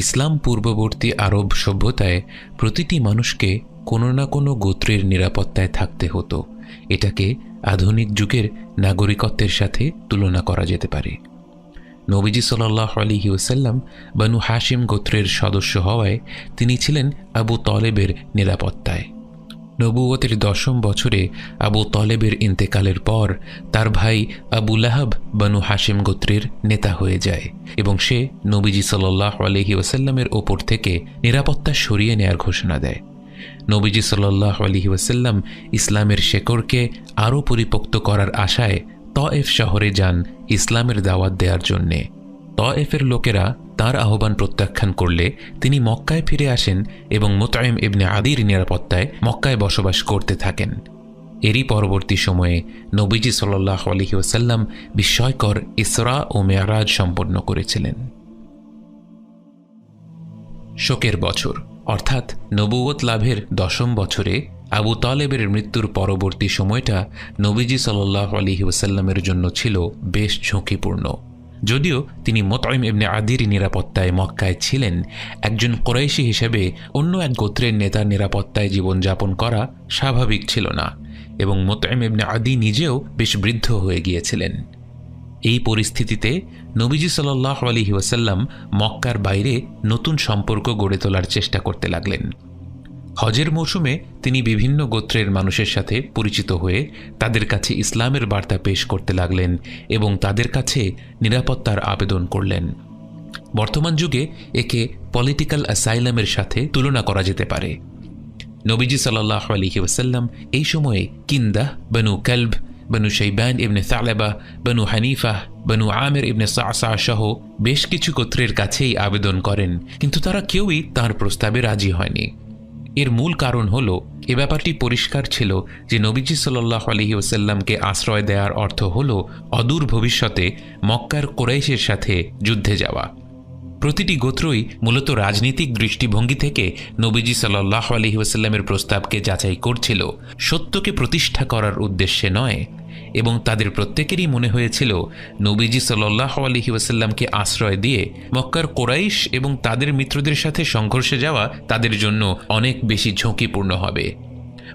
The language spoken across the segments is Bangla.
ইসলাম পূর্ববর্তী আরব সভ্যতায় প্রতিটি মানুষকে কোনো না কোনো গোত্রের নিরাপত্তায় থাকতে হতো। এটাকে আধুনিক যুগের নাগরিকত্বের সাথে তুলনা করা যেতে পারে। নবীজি সাল্লাল্লাহু আলাইহি ওয়াসাল্লাম বনু হাশিম গোত্রের সদস্য হওয়ায় তিনি ছিলেন আবু তলেবের নিরাপত্তায়। নবুয়তের 10ম বছরে আবু তলেবের ইন্তেকালের পর তার ভাই আবু লাহাব বনু হাশিম গোত্রের নেতা হয়ে যায় এবং সে নবীজি সাল্লাল্লাহু আলাইহি ওয়াসাল্লামের ওপর থেকে নিরাপত্তা সরিয়ে নেয়ার ঘোষণা দেয়। নবীজি সাল্লাল্লাহু আলাইহি ওয়াসাল্লাম ইসলামের শেকড়কে আরও পরিপোক্ত করার আশায় তয়েফ শহরে যান ইসলামের দাওয়াত দেওয়ার জন্যে। তয়েফের লোকেরা তার আহ্বান প্রত্যাখ্যান করলে তিনি মক্কায় ফিরে আসেন এবং মুতঈম ইবনে আদির নিরাপত্তায় মক্কায় বসবাস করতে থাকেন। এরই পরবর্তী সময়ে নবীজি সাল্লাল্লাহু আলাইহি ওয়াসাল্লাম বিস্ময়কর ইসরা ও মেরাজ সম্পন্ন করেছিলেন। শোকের বছর অর্থাৎ নবুয়ত লাভের 10ম বছরে আবু তালেবের মৃত্যুর পরবর্তী সময়টা নবীজি সাল্লাল্লাহু আলাইহি ওয়াসাল্লামের জন্য ছিল বেশ ঝুঁকিপূর্ণ। যদিও তিনি মুতঈম ইবনে আদির নিরাপত্তায় মক্কায় ছিলেন, একজন কুরাইশি হিসেবে অন্য এক গোত্রের নেতার নিরাপত্তায় জীবনযাপন করা স্বাভাবিক ছিল না এবং মুতঈম ইবনে আদি নিজেও বেশ বৃদ্ধ হয়ে গিয়েছিলেন। এই পরিস্থিতিতে নবীজি সাল্লাল্লাহু আলাইহি ওয়াসাল্লাম মক্কার বাইরে নতুন সম্পর্ক গড়ে তোলার চেষ্টা করতে লাগলেন। হজের মৌসুমে তিনি বিভিন্ন গোত্রের মানুষের সাথে পরিচিত হয়ে তাদের কাছে ইসলামের বার্তা পেশ করতে লাগলেন এবং তাদের কাছে নিরাপত্তার আবেদন করলেন। বর্তমান যুগে একে পলিটিক্যাল অ্যাসাইলামের সাথে তুলনা করা যেতে পারে। নবীজি সাল্লাল্লাহু আলাইহি ওয়াসাল্লাম এই সময়ে কিন্দাহ, বনু কালব, বনু শাইবান ইবনে সালাবা, বনু হানিফা, বনু আমির ইবনে সাসা সহ বেশ কিছু গোত্রের কাছেই আবেদন করেন, কিন্তু তারা কেউই তার প্রস্তাবে রাজি হয়নি। এর মূল কারণ হল এ ব্যাপারটি পরিষ্কার ছিল যে নবীজি সাল্লাল্লাহু আলাইহি ওয়াসাল্লামকে আশ্রয় দেওয়ার অর্থ হল অদূর ভবিষ্যতে মক্কার কুরাইশের সাথে যুদ্ধে যাওয়া। প্রতিটি গোত্রই মূলত রাজনৈতিক দৃষ্টিভঙ্গি থেকে নবীজি সাল্লাল্লাহু আলাইহি ওয়াসাল্লামের প্রস্তাবকে যাচাই করছিল, সত্যকে প্রতিষ্ঠা করার উদ্দেশ্যে নয়, এবং তাদের প্রত্যেকেরই মনে হয়েছিল নবীজি সাল্লাল্লাহু আলাইহি ওয়াসাল্লামকে আশ্রয় দিয়ে মক্কার কুরাইশ এবং তাদের মিত্রদের সাথে সংঘর্ষে যাওয়া তাদের জন্য অনেক বেশি ঝুঁকিপূর্ণ হবে।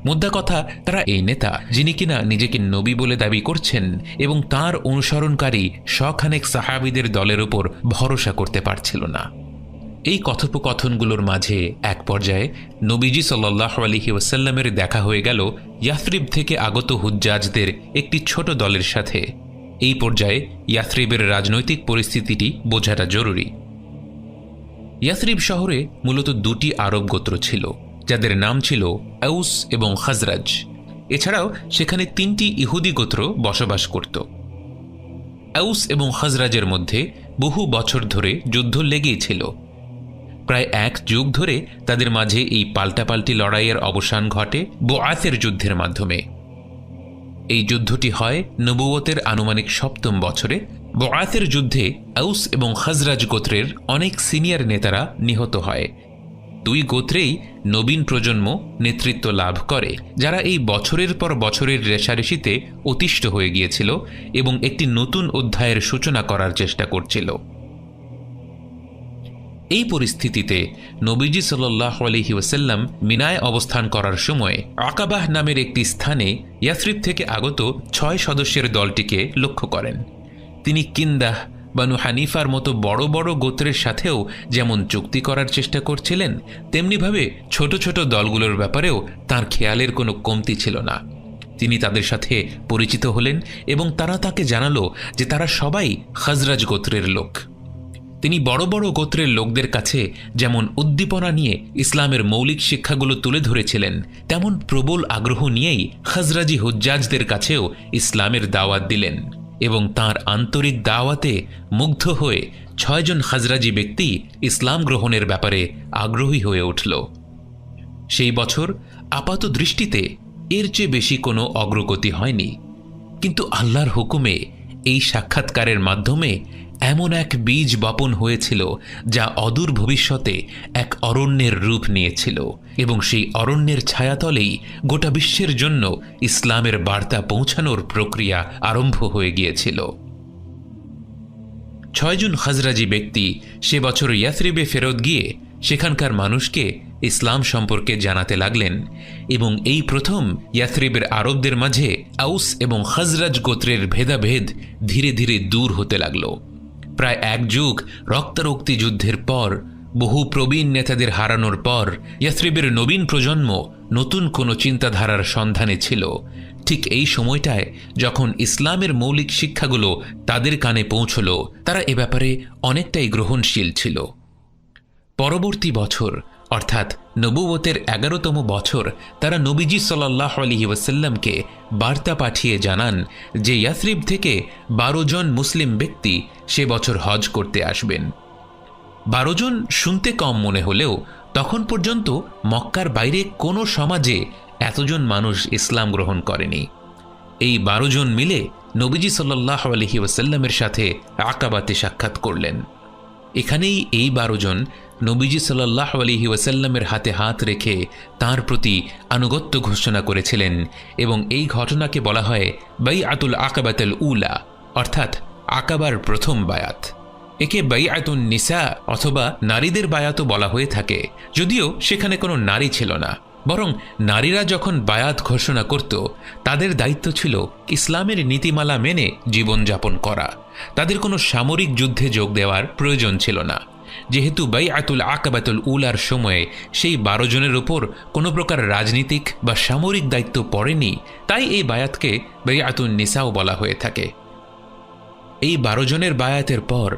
মুদ্রা কথা, তারা এই নেতা যিনি কিনা নিজেকে নবী বলে দাবি করছেন এবং তার অনুসরণকারী শখানেক সাহাবীদের দলের উপর ভরসা করতে পারছিল না। এই কথোপকথনগুলোর মাঝে এক পর্যায়ে নবীজি সাল্লাল্লাহু আলাইহি ওয়াসাল্লামের দেখা হয়ে গেল ইয়াসরিব থেকে আগত হুজ্জাজদের একটি ছোট দলের সাথে। এই পর্যায়ে ইয়াসরিবের রাজনৈতিক পরিস্থিতিটি বোঝাটা জরুরি। ইয়াসরিব শহরে মূলত 2টি আরব গোত্র ছিল, যাদের নাম ছিল আউস এবং খাজরাজ। এছাড়াও সেখানে 3টি ইহুদি গোত্র বসবাস করত। আউস এবং খাজরাজের মধ্যে বহু বছর ধরে যুদ্ধ লেগেই ছিল। প্রায় 1 যুগ ধরে তাদের মাঝে এই পাল্টাপাল্টি লড়াইয়ের অবসান ঘটে বুআসের যুদ্ধের মাধ্যমে। এই যুদ্ধটি হয় নবুয়তের আনুমানিক 7ম বছরে। বুআসের যুদ্ধে আউস এবং খাজরাজ গোত্রের অনেক সিনিয়র নেতারা নিহত হয়। 2 গোত্রেই নবীন প্রজন্ম নেতৃত্ব লাভ করে, যারা এই বছরের পর বছরের রেষারেষিতে অতিষ্ঠ হয়ে গিয়েছিল এবং একটি নতুন অধ্যায়ের সূচনা করার চেষ্টা করছিল। এই পরিস্থিতিতে নবীজি সাল্লাল্লাহু আলাইহি ওয়াসাল্লাম মিনায় অবস্থান করার সময় আকাবাহ নামের একটি স্থানে ইয়াসরিব থেকে আগত 6 সদস্যের দলটিকে লক্ষ্য করেন। তিনি কিন্দাহ, বনু হানিফার মতো বড় বড় গোত্রের সাথেও যেমন চুক্তি করার চেষ্টা করছিলেন, তেমনিভাবে ছোট ছোট দলগুলোর ব্যাপারেও তার খেয়ালের কোনো কমতি ছিল না। তিনি তাদের সাথে পরিচিত হলেন এবং তারা তাকে জানালো যে তারা সবাই খাজরাজ গোত্রের লোক। তিনি বড় বড় গোত্রের লোকদের কাছে যেমন উদ্দীপনা নিয়ে ইসলামের মৌলিক শিক্ষাগুলো তুলে ধরেছিলেন, তেমন প্রবল আগ্রহ নিয়েই খাজরাজি হুজ্জাজদের কাছেও ইসলামের দাওয়াত দিলেন এবং তার আন্তরিক দাওয়াতে মুগ্ধ হয়ে 6 জন খাজরাজি ব্যক্তি ইসলাম গ্রহণের ব্যাপারে আগ্রহী হয়ে উঠল। সেই বছর আপাত দৃষ্টিতে এর চেয়ে বেশি কোনো অগ্রগতি হয়নি, কিন্তু আল্লাহর হুকুমে এই সাক্ষাৎকারের মাধ্যমে এমন এক বীজ বপন হয়েছিল যা অদূর ভবিষ্যতে এক অরণ্যের রূপ নিয়েছিল এবং সেই অরণ্যের ছায়াতলেই গোটা বিশ্বের জন্য ইসলামের বার্তা পৌঁছানোর প্রক্রিয়া আরম্ভ হয়ে গিয়েছিল। 6 জন খাজরাজি ব্যক্তি সে বছর ইয়াথরিবে ফেরত গিয়ে সেখানকার মানুষকে ইসলাম সম্পর্কে জানাতে লাগলেন এবং এই প্রথম ইয়াথরিবের আরবদের মাঝে আউস এবং খাজরাজ গোত্রের ভেদাভেদ ধীরে ধীরে দূর হতে লাগল। প্রায় 1 যুগ রক্তারক্তি যুদ্ধের পর, বহু প্রবীণ নেতাদের হারানোর পর ইয়াথরিবের নবীন প্রজন্ম নতুন কোনো চিন্তাধারার সন্ধানে ছিল। ঠিক এই সময়টায় যখন ইসলামের মৌলিক শিক্ষাগুলো তাদের কানে পৌঁছল, তারা এ ব্যাপারে অনেকটাই গ্রহণশীল ছিল। পরবর্তী বছর অর্থাৎ নবুয়তের 11তম বছর তারা নবীজি সাল্লাল্লাহু আলাইহি ওয়াসাল্লামকে বার্তা পাঠিয়ে জানান যে ইয়াথরিব থেকে 12 জন মুসলিম ব্যক্তি সে বছর হজ করতে আসবেন। 12 জন শুনতে কম মনে হলেও তখন পর্যন্ত মক্কার বাইরে কোনো সমাজে এতজন মানুষ ইসলাম গ্রহণ করেনি। এই 12 জন মিলে নবীজি সাল্লাল্লাহু আলাইহি ওয়াসাল্লামের সাথে আকাবাতে সাক্ষাৎ করলেন। এখানেই এই 12 জন নবীজি সাল্লাল্লাহু আলাইহি ওয়াসাল্লামের হাতে হাত রেখে তাঁর প্রতি আনুগত্য ঘোষণা করেছিলেন এবং এই ঘটনাকে বলা হয় বাইআতুল আকাবাতুল উলা, অর্থাৎ আকাবার প্রথম বায়াত। একে বাইআতুন নিসা অথবা নারীদের বায়াতও বলা হয়ে থাকে, যদিও সেখানে কোনো নারী ছিল না, বরং নারীরা যখন বায়াত ঘোষণা করত তাদের দায়িত্ব ছিল ইসলামের নীতিমালা মেনে জীবনযাপন করা। তাদের কোনো সামরিক যুদ্ধে যোগ দেওয়ার প্রয়োজন ছিল না। যেহেতু বাইআতুল আকাবাতুল উলার সময়ে সেই 12 জনের উপর কোনো প্রকার রাজনীতিক বা সামরিক দায়িত্ব পড়েনি, তাই এই বায়াতকে বাইআতুন নিসাও বলা হয়ে থাকে। এই 12 জনের বায়াতের পর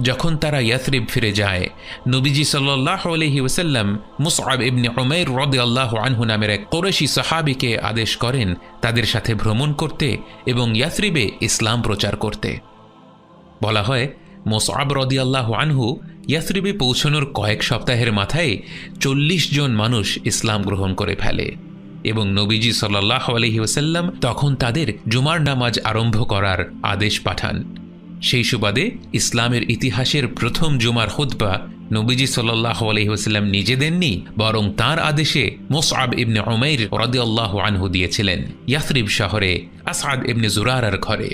যখন তারা ইয়াথরিব ফিরে যায়, নবীজি সাল্লাল্লাহু আলাইহি ওয়াসাল্লাম মুসআব ইবনে উমাইর রাদিয়াল্লাহু আনহু নামের এক কুরাইশি সাহাবীকে আদেশ করেন তাদের সাথে ভ্রমণ করতে এবং ইয়াথরিবে ইসলাম প্রচার করতে। বলা হয় মুসআব রাদিয়াল্লাহু আনহু ইয়াথরিবে পৌঁছানোর কয়েক সপ্তাহের মাথায় 40 জন মানুষ ইসলাম গ্রহণ করে ফেলে এবং নবীজি সাল্লাল্লাহু আলাইহি ওয়াসাল্লাম তখন তাদের জুমার নামাজ আরম্ভ করার আদেশ পাঠান। সেই সুবাদে ইসলামের ইতিহাসের প্রথম জুমার খুতবা নবীজি সাল্লাল্লাহু আলাইহি ওয়াসাল্লাম নিজে দেননি, বরং তাঁর আদেশে মুসআব ইবনে উমাইর রাদিয়াল্লাহু আনহু দিয়েছিলেন ইয়াথরিব শহরে আসআদ ইবনে জুরারার ঘরে।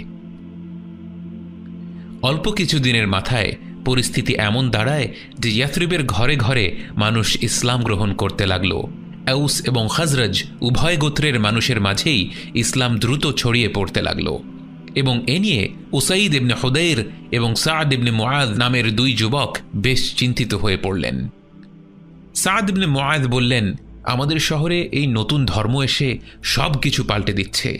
অল্প কিছু দিনের মাথায় পরিস্থিতি এমন দাঁড়ায় যে ইয়াথরিবের ঘরে ঘরে মানুষ ইসলাম গ্রহণ করতে লাগল। আউস এবং খাজরাজ উভয় গোত্রের মানুষের মাঝেই ইসলাম দ্রুত ছড়িয়ে পড়তে লাগল এবং এ নিয়ে উসাইদ ইবনে হুদাইর এবং সাদ ইবনে মুআদ নামের 2 যুবক বেশ চিন্তিত হয়ে পড়লেন। সাদ ইবনে মুআদ বললেন, আমাদের শহরে এই নতুন ধর্ম এসে সব কিছু পাল্টে দিচ্ছে,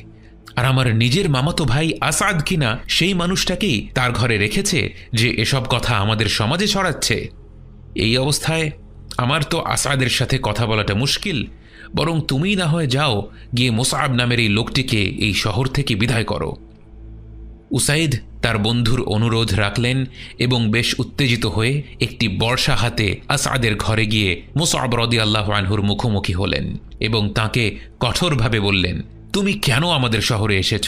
আর আমার নিজের মামাতো ভাই আসাদ কিনা সেই মানুষটাকেই তার ঘরে রেখেছে যে এসব কথা আমাদের সমাজে ছড়াচ্ছে। এই অবস্থায় আমার তো আসাদের সাথে কথা বলাটা মুশকিল, বরং তুমিই না হয় যাও, গিয়ে মুসআব নামের এই লোকটিকে এই শহর থেকে বিদায় করো। উসাইদ তার বন্ধুর অনুরোধ রাখলেন এবং বেশ উত্তেজিত হয়ে একটি বর্ষা হাতে আসাদের ঘরে গিয়ে মুসআব রাদিয়াল্লাহু আনহুর মুখোমুখি হলেন এবং তাকে কঠোরভাবে বললেন, তুমি কেন আমাদের শহরে এসেছ?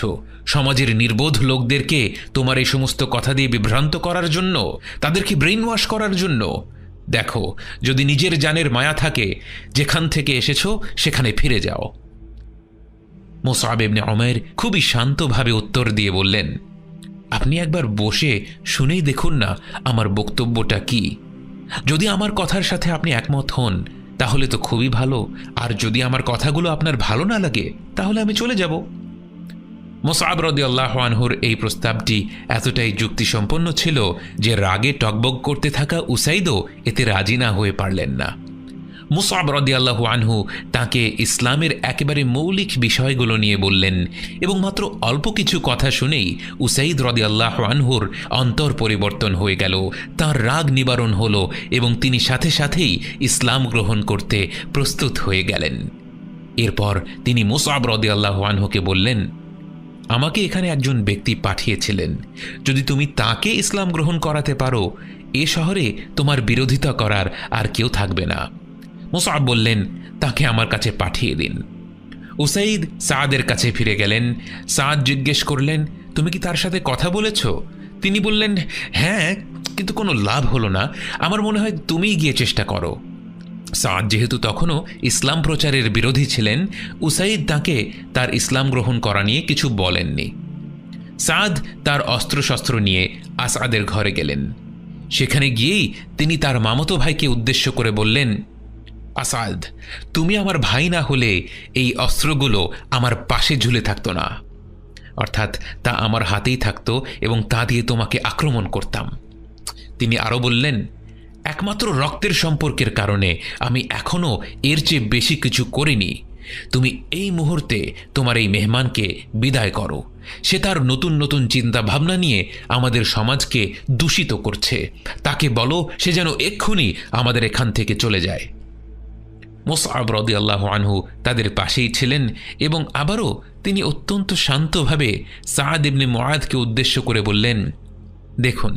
সমাজের নির্বোধ লোকদেরকে তোমার এই সমস্ত কথা দিয়ে বিভ্রান্ত করার জন্য, তাদেরকে ব্রেইন ওয়াশ করার জন্য? দেখো, যদি নিজের জানের মায়া থাকে, যেখান থেকে এসেছ সেখানে ফিরে যাও। মুসআব ইবনে উমাইর খুবই শান্তভাবে উত্তর দিয়ে বললেন, আপনি একবার বসে শুনেই দেখুন না আমার বক্তব্যটা কি। যদি আমার কথার সাথে আপনি একমত হন তাহলে তো খুবই ভালো, আর যদি আমার কথাগুলো আপনার ভালো না লাগে তাহলে আমি চলে যাব। মুসআব রাদিয়াল্লাহু আনহুর এই প্রস্তাবটি এতটাই যুক্তিসম্পন্ন ছিল যে রাগে টগবগ করতে থাকা উসাইদও এতে রাজি না হয়ে পারলেন না। মুসআব রাদিয়াল্লাহু আনহু তাকে ইসলামের একেবারে মৌলিক বিষয়গুলো নিয়ে বললেন এবং মাত্র অল্প কিছু কথা শুনেই উসাইদ রাদিয়াল্লাহু আনহুর অন্তর পরিবর্তন হয়ে গেল, তার রাগ নিবারণ হলো এবং তিনি সাথে সাথেই ইসলাম গ্রহণ করতে প্রস্তুত হয়ে গেলেন। এরপর তিনি মুসআব রাদিয়াল্লাহু আনহুকে বললেন, আমাকে এখানে একজন ব্যক্তি পাঠিয়েছিলেন, যদি তুমি তাকে ইসলাম গ্রহণ করাতে পারো এ শহরে তোমার বিরোধিতা করার আর কেউ থাকবে না। মুসআব বললেন, তাকে আমার কাছে পাঠিয়ে দিন। উসাইদ সাদের কাছে ফিরে গেলেন। সাদ জিজ্ঞেস করলেন, তুমি কি তার সাথে কথা বলেছ? তিনি বললেন, হ্যাঁ, কিন্তু কোনো লাভ হলো না, আমার মনে হয় তুমিই গিয়ে চেষ্টা করো। সাদ যেহেতু তখনও ইসলাম প্রচারের বিরোধী ছিলেন, উসাইদ তাকে তার ইসলাম গ্রহণ করা নিয়ে কিছু বলেননি। সাদ তার অস্ত্রশস্ত্র নিয়ে আসাদের ঘরে গেলেন। সেখানে গিয়েই তিনি তার মামাতো ভাইকে উদ্দেশ্য করে বললেন, আসাদ, তুমি আমার ভাই না হলে এই অস্ত্রগুলো আমার পাশে ঝুলে থাকতো না, অর্থাৎ তা আমার হাতেই থাকতো এবং তা দিয়ে তোমাকে আক্রমণ করতাম। তিনি আরও বললেন, একমাত্র রক্তের সম্পর্কের কারণে আমি এখনও এর চেয়ে বেশি কিছু করিনি। তুমি এই মুহূর্তে তোমার এই মেহমানকে বিদায় করো। সে তার নতুন নতুন চিন্তা ভাবনা নিয়ে আমাদের সমাজকে দূষিত করছে। তাকে বলো সে যেন এক্ষুনি আমাদের এখান থেকে চলে যায়। মুসআব রাদিয়াল্লাহু আনহু তাদের পাশেই ছিলেন এবং আবারও তিনি অত্যন্ত শান্তভাবে সাদ ইবনে মুআযকে উদ্দেশ্য করে বললেন, দেখুন,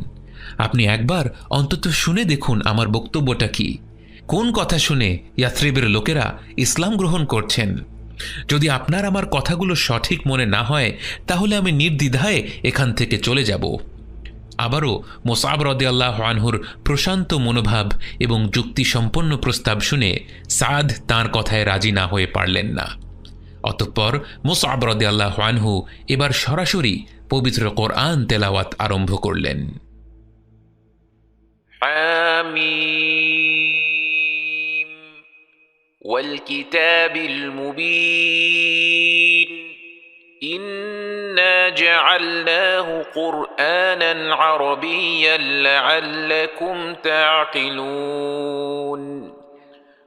আপনি একবার অন্তত শুনে দেখুন আমার বক্তব্যটা কি। কোন কথা শুনে ইয়াথরিবের লোকেরা ইসলাম গ্রহণ করছেন? যদি আপনার আমার কথাগুলো সঠিক মনে না হয় তাহলে আমি নির্দ্বিধায় এখান থেকে চলে যাব। আবারও মুসআব রাদিয়াল্লাহু আনহুর প্রশান্ত মনোভাব এবং যুক্তিসম্পন্ন প্রস্তাব শুনে সাদ তাঁর কথায় রাজি না হয়ে পারলেন না। অতঃপর মুসআব রাদিয়াল্লাহু আনহু এবার সরাসরি পবিত্র কোরআন তেলাওয়াত আরম্ভ করলেন। حاميم والكتاب المبين إنا جعلناه قرآنا عربيا لعلكم تعقلون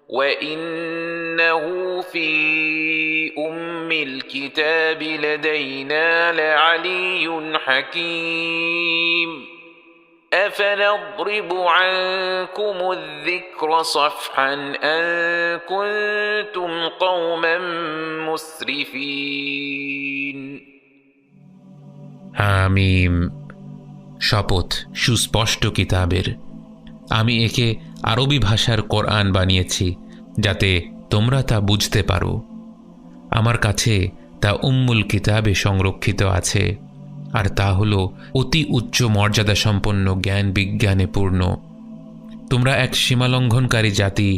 وإنه في أم الكتاب لدينا لعلي حكيم أفنضرب عنكم الذكر صفحا أن كنتم قوما مسرفين হামিম, শপথ সুস্পষ্ট কিতাবের। আমি একে আরবি ভাষার কোরআন বানিয়েছি যাতে তোমরা তা বুঝতে পারো। আমার কাছে তা উম্মুল কিতাবে সংরক্ষিত আছে, আর তা হল অতি উচ্চ মর্যাদা সম্পন্ন জ্ঞান বিজ্ঞানে পূর্ণ। তোমরা এক সীমালঙ্ঘনকারী জাতি,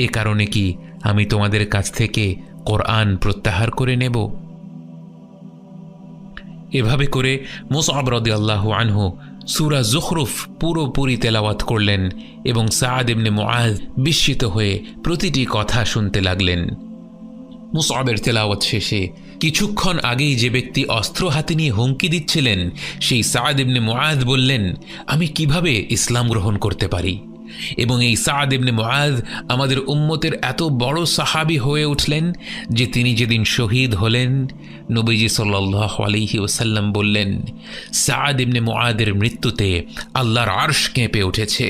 এ কারণে কি আমি তোমাদের কাছ থেকে কোরআন প্রত্যাহার করে নেব? এভাবে করে মুসআব রাদিয়াল্লাহু আনহু সূরা যুখরুফ পুরোপুরি তেলাওয়াত করলেন এবং সাদ ইবনে মুআয বিস্মিত হয়ে প্রতিটি কথা শুনতে লাগলেন। মুসআবের তেলাওয়াত শেষে কিছুক্ষণ আগেই যে ব্যক্তি অস্ত্র হাতে নিয়ে হুমকি দিচ্ছিলেন সেই সাদ ইবনে মুআয বললেন, আমি কিভাবে ইসলাম গ্রহণ করতে পারি? এবং এই সাদ ইবনে মুআয আমাদের উম্মতের এত বড় সাহাবী হয়ে উঠলেন যে তিনি যেদিন শহীদ হলেন নবীজি সাল্লাল্লাহু আলাইহি ওয়াসাল্লাম বললেন, সাদ ইবনে মুআযের মৃত্যুতে আল্লাহর আরশ কেঁপে উঠেছে।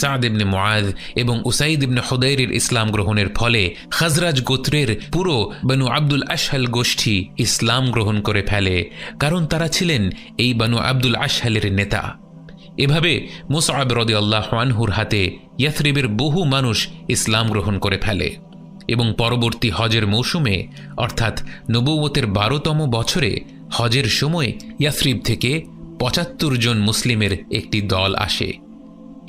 সাদ ইবনে মুআয এবং উসাইদ ইবনে হুদাইরের ইসলাম গ্রহণের ফলে খাজরাজ গোত্রের পুরো বনু আব্দুল আশহাল গোষ্ঠী ইসলাম গ্রহণ করে ফেলে, কারণ তারা ছিলেন এই বনু আব্দুল আশহালের নেতা। এভাবে মুসআব রাদিয়াল্লাহু আনহুর হাতে ইয়াথরিবের বহু মানুষ ইসলাম গ্রহণ করে ফেলে এবং পরবর্তী হজের মৌসুমে অর্থাৎ নবুওতের 12তম বছরে হজের সময় ইয়াথরিব থেকে 75 জন মুসলিমের একটি দল আসে।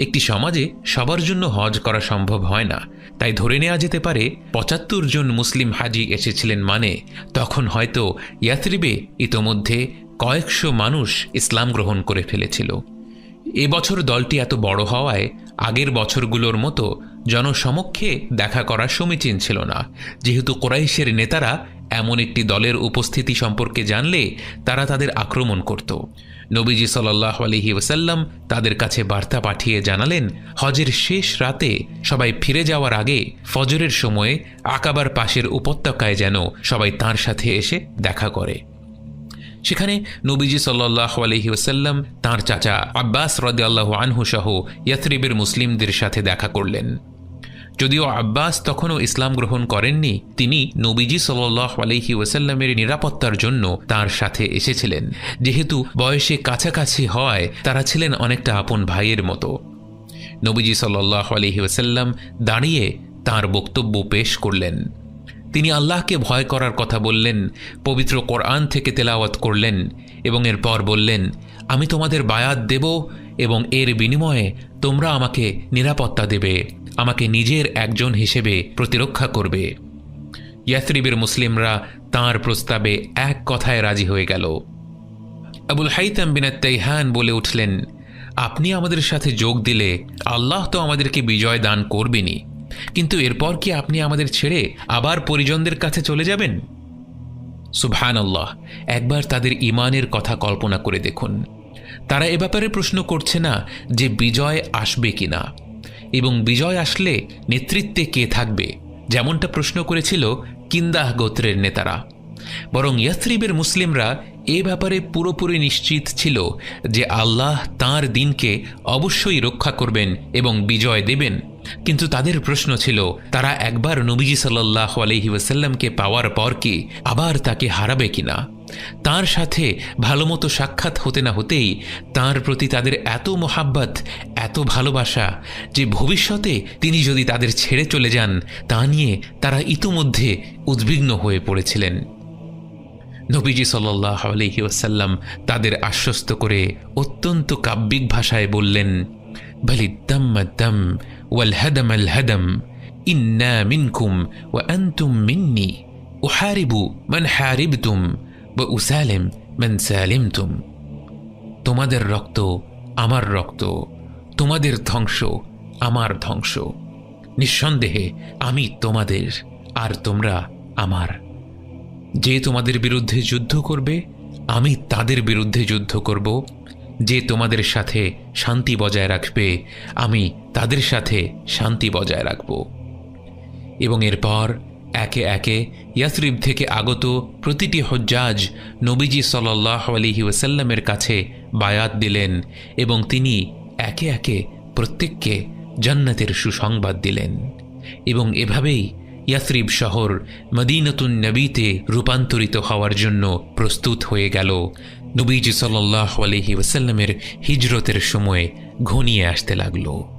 একটি সমাজে সবার জন্য হজ করা সম্ভব হয় না, তাই ধরে নেওয়া যেতে পারে 75 জন মুসলিম হাজি এসেছিলেন, মানে তখন হয়তো ইয়াথরিবে ইতোমধ্যে কয়েকশো মানুষ ইসলাম গ্রহণ করে ফেলেছিল। এবছর দলটি এত বড় হওয়ায় আগের বছরগুলোর মতো জনসমক্ষে দেখা করা সমীচীন ছিল না, যেহেতু কুরাইশের নেতারা এমন একটি দলের উপস্থিতি সম্পর্কে জানলে তারা তাদের আক্রমণ করত। নবীজি সাল্লাল্লাহু আলাইহি ওয়াসাল্লাম তাদের কাছে বার্তা পাঠিয়ে জানালেন, হজের শেষ রাতে সবাই ফিরে যাওয়ার আগে ফজরের সময়ে আকাবার পাশের উপত্যকায় যেন সবাই তাঁর সাথে এসে দেখা করে। সেখানে নবীজি সাল্লাল্লাহু আলাইহি ওয়াসাল্লাম তাঁর চাচা আব্বাস রাদিয়াল্লাহু আনহু সহ ইয়াথরিবের মুসলিমদের সাথে দেখা করলেন। যদিও আব্বাস তখনও ইসলাম গ্রহণ করেননি, তিনি নবীজি সাল্লাল্লাহু আলাইহি ওয়াসাল্লামের নিরাপত্তার জন্য তার সাথে এসেছিলেন। যেহেতু বয়সে কাছাকাছি হওয়ায় তারা ছিলেন অনেকটা আপন ভাইয়ের মতো। নবীজি সাল্লাল্লাহু আলাইহি ওয়াসাল্লাম দাঁড়িয়ে তাঁর বক্তব্য পেশ করলেন। তিনি আল্লাহকে ভয় করার কথা বললেন, পবিত্র কোরআন থেকে তেলাওয়াত করলেন এবং এরপর বললেন, আমি তোমাদের বায়াত দেব এবং এর বিনিময়ে তোমরা আমাকে নিরাপত্তা দেবে, আমাকে নিজের একজন হিসেবে প্রতিরক্ষা করবে। ইয়াসরিবের মুসলিমরা তাঁর প্রস্তাবে এক কথায় রাজি হয়ে গেল। আবুল হাইতাম বিন আত-তাইহান বলে উঠলেন, আপনি আমাদের সাথে যোগ দিলে আল্লাহ তো আমাদেরকে বিজয় দান করবেনই, কিন্তু এরপর কি আপনি আমাদের ছেড়ে আবার পরিজনদের কাছে চলে যাবেন? সুবহানাল্লাহ, একবার তাদের ঈমানের কথা কল্পনা করে দেখুন। তারা এ ব্যাপারে প্রশ্ন করছে না যে বিজয় আসবে কিনা এবং বিজয় আসলে নেতৃত্বে কে থাকবে, যেমনটা প্রশ্ন করেছিল কিন্দাহ গোত্রের নেতারা, বরং ইয়াসরিবের মুসলিমরা এ ব্যাপারে পুরোপুরি নিশ্চিত ছিল যে আল্লাহ তাঁর দিনকে অবশ্যই রক্ষা করবেন এবং বিজয় দেবেন। কিন্তু তাদের প্রশ্ন ছিল, তারা একবার নবীজি সাল্লাল্লাহু আলাইহি ওয়াসাল্লামকে পাওয়ার পর কি আবার তাকে হারাবে কিনা। তাঁর সাথে ভালোমতো সাক্ষাৎ হতে না হতেই তাঁর প্রতি তাদের এত মোহাব্বত, এত ভালোবাসা যে ভবিষ্যতে তিনি যদি তাদের ছেড়ে চলে যান তা নিয়ে তারা ইতোমধ্যে উদ্বিগ্ন হয়ে পড়েছিলেন। নবীজি সাল্লাল্লাহু আলাইহি ওয়াসাল্লাম তাদের আশ্বস্ত করে অত্যন্ত কাব্যিক ভাষায় বললেন, বালিদ্দাম আদ-দাম ওয়াল হাদাম আল হাদাম ইন্না মিনকুম ওয়া আনতুম মিন্নি উহারিবু মান হারিবতুম ওয়া উসালিম মান সালিমতুম। তোমাদের রক্ত আমার রক্ত, তোমাদের ধ্বংস আমার ধ্বংস। নিঃসন্দেহে আমি তোমাদের আর তোমরা আমার। যে তোমাদের বিরুদ্ধে যুদ্ধ করবে আমি তাদের বিরুদ্ধে যুদ্ধ করব, যে তোমাদের সাথে শান্তি বজায় রাখবে আমি তাদের সাথে শান্তি বজায় রাখব। এবং এরপর একে একে ইয়াসরিব থেকে আগত প্রতিটি হুজ্জাজ নবীজি সাল্লাল্লাহু আলাইহি ওয়াসাল্লামের কাছে বায়াত দিলেন এবং তিনি একে একে প্রত্যেককে জান্নাতের সুসংবাদ দিলেন। এবং এভাবেই ইয়াসরিব শহর মদিনাতুন নবীতে রূপান্তরিত হওয়ার জন্য প্রস্তুত হয়ে গেল। নবীজি সাল্লাল্লাহু আলাইহি ওয়াসাল্লামের হিজরতের সময় ঘনিয়ে আসতে লাগলো।